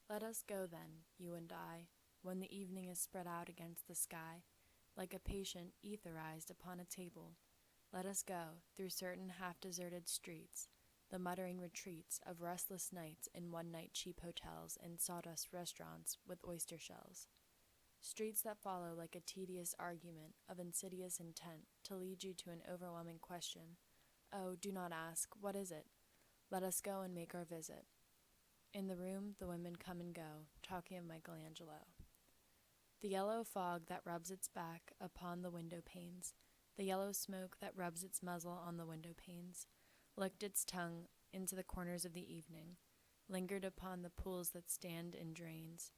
Let us go then, you and I, when the evening is spread out against the sky, like a patient etherized upon a table. Let us go through certain half-deserted streets, the muttering retreats of restless nights in one-night cheap hotels and sawdust restaurants with oyster shells. Streets that follow like a tedious argument of insidious intent to lead you to an overwhelming question. Oh, do not ask, what is it? Let us go and make our visit. In the room, the women come and go, talking of Michelangelo. The yellow fog that rubs its back upon the window panes, the yellow smoke that rubs its muzzle on the window panes, licked its tongue into the corners of the evening, lingered upon the pools that stand in drains,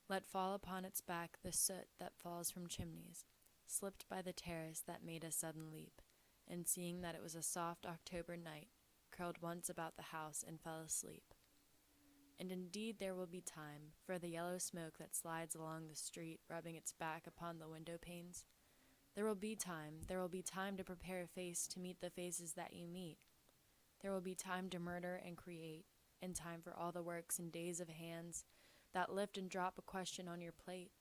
let fall upon its back the soot that falls from chimneys, slipped by the terrace that made a sudden leap, and seeing that it was a soft October night, curled once about the house and fell asleep. And indeed there will be time for the yellow smoke that slides along the street, rubbing its back upon the window panes. There will be time to prepare a face to meet the faces that you meet. There will be time to murder and create, and time for all the works and days of hands that lift and drop a question on your plate.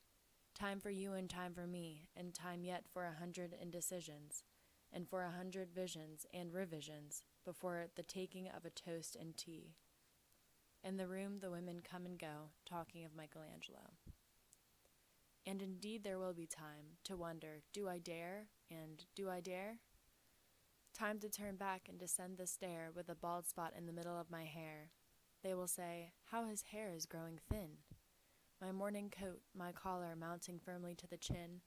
Time for you and time for me, and time yet for 100 indecisions, and for 100 visions and revisions before the taking of a toast and tea. In the room the women come and go, talking of Michelangelo. And indeed there will be time to wonder, do I dare, and do I dare? Time to turn back and descend the stair with a bald spot in the middle of my hair. They will say, how his hair is growing thin. My morning coat, my collar mounting firmly to the chin,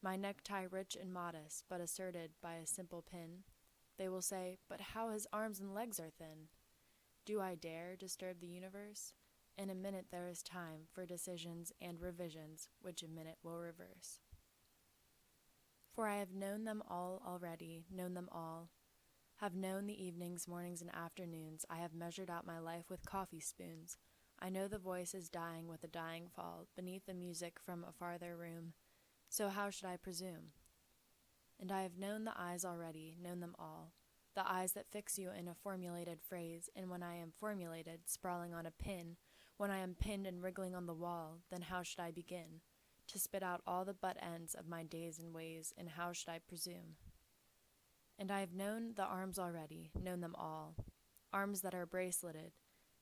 my necktie rich and modest, but asserted by a simple pin. They will say, but how his arms and legs are thin. Do I dare disturb the universe? In a minute there is time for decisions and revisions, which a minute will reverse. For I have known them all already, known them all. Have known the evenings, mornings, and afternoons. I have measured out my life with coffee spoons. I know the voice is dying with a dying fall, beneath the music from a farther room. So how should I presume? And I have known the eyes already, known them all. The eyes that fix you in a formulated phrase, and when I am formulated, sprawling on a pin, when I am pinned and wriggling on the wall, then how should I begin? To spit out all the butt ends of my days and ways, and how should I presume? And I have known the arms already, known them all, arms that are braceleted,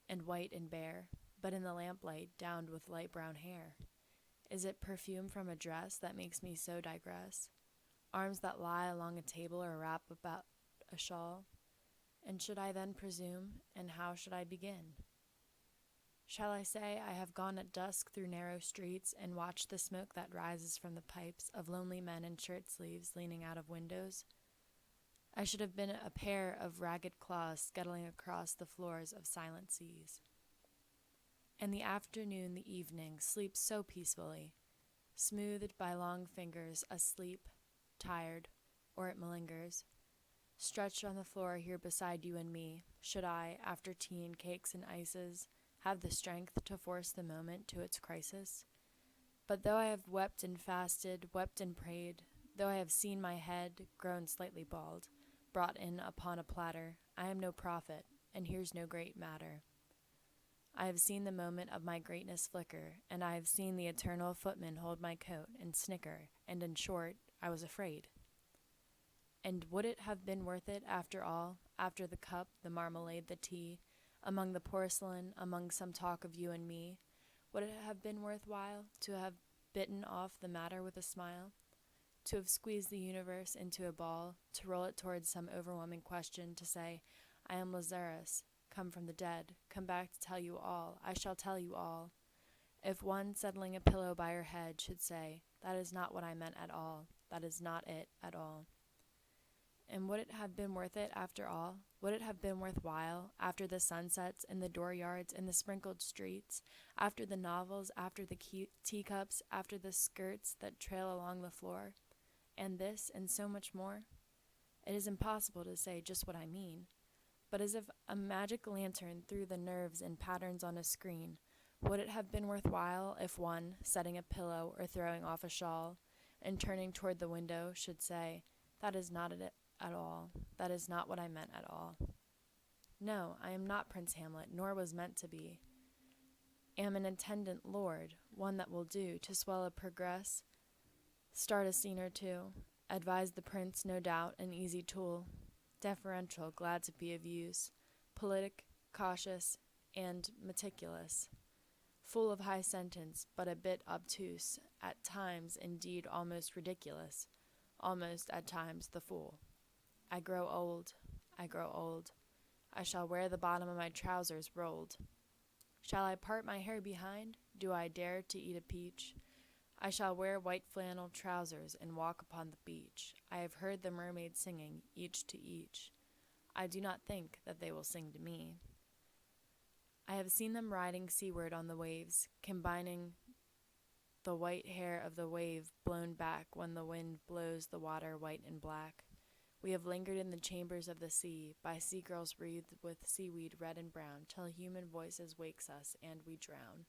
and white and bare, but in the lamplight downed with light brown hair. Is it perfume from a dress that makes me so digress? Arms that lie along a table or wrap about a shawl? And should I then presume, and how should I begin? Shall I say I have gone at dusk through narrow streets and watched the smoke that rises from the pipes of lonely men in shirt sleeves leaning out of windows? I should have been a pair of ragged claws scuttling across the floors of silent seas. And the afternoon, the evening, sleeps so peacefully, smoothed by long fingers, asleep, tired, or it malingers. Stretched on the floor here beside you and me, should I, after tea and cakes and ices, have the strength to force the moment to its crisis? But though I have wept and fasted, wept and prayed, though I have seen my head, grown slightly bald, brought in upon a platter, I am no prophet, and here's no great matter. I have seen the moment of my greatness flicker, and I have seen the eternal footman hold my coat and snicker, and in short, I was afraid. And would it have been worth it after all, after the cup, the marmalade, the tea, among the porcelain, among some talk of you and me, would it have been worth while to have bitten off the matter with a smile, to have squeezed the universe into a ball, to roll it towards some overwhelming question, to say, I am Lazarus, come from the dead, come back to tell you all, I shall tell you all, if one settling a pillow by her head should say, that is not what I meant at all, that is not it at all. And would it have been worth it after all? Would it have been worthwhile, after the sunsets and the dooryards and the sprinkled streets, after the novels, after the teacups, after the skirts that trail along the floor, and this and so much more? It is impossible to say just what I mean, but as if a magic lantern threw the nerves and patterns on a screen, would it have been worthwhile if one, setting a pillow or throwing off a shawl, and turning toward the window, should say, that is not it at all. That is not what I meant at all. No, I am not Prince Hamlet, nor was meant to be. Am an attendant lord, one that will do to swell a progress, start a scene or two, advise the prince, no doubt, an easy tool, deferential, glad to be of use, politic, cautious, and meticulous, full of high sentence, but a bit obtuse, at times, indeed, almost ridiculous, almost, at times, the fool. I grow old, I grow old. I shall wear the bottom of my trousers rolled. Shall I part my hair behind? Do I dare to eat a peach? I shall wear white flannel trousers and walk upon the beach. I have heard the mermaids singing, each to each. I do not think that they will sing to me. I have seen them riding seaward on the waves, combining the white hair of the wave blown back when the wind blows the water white and black. We have lingered in the chambers of the sea, by sea-girls wreathed with seaweed red and brown, till human voices wakes us, and we drown.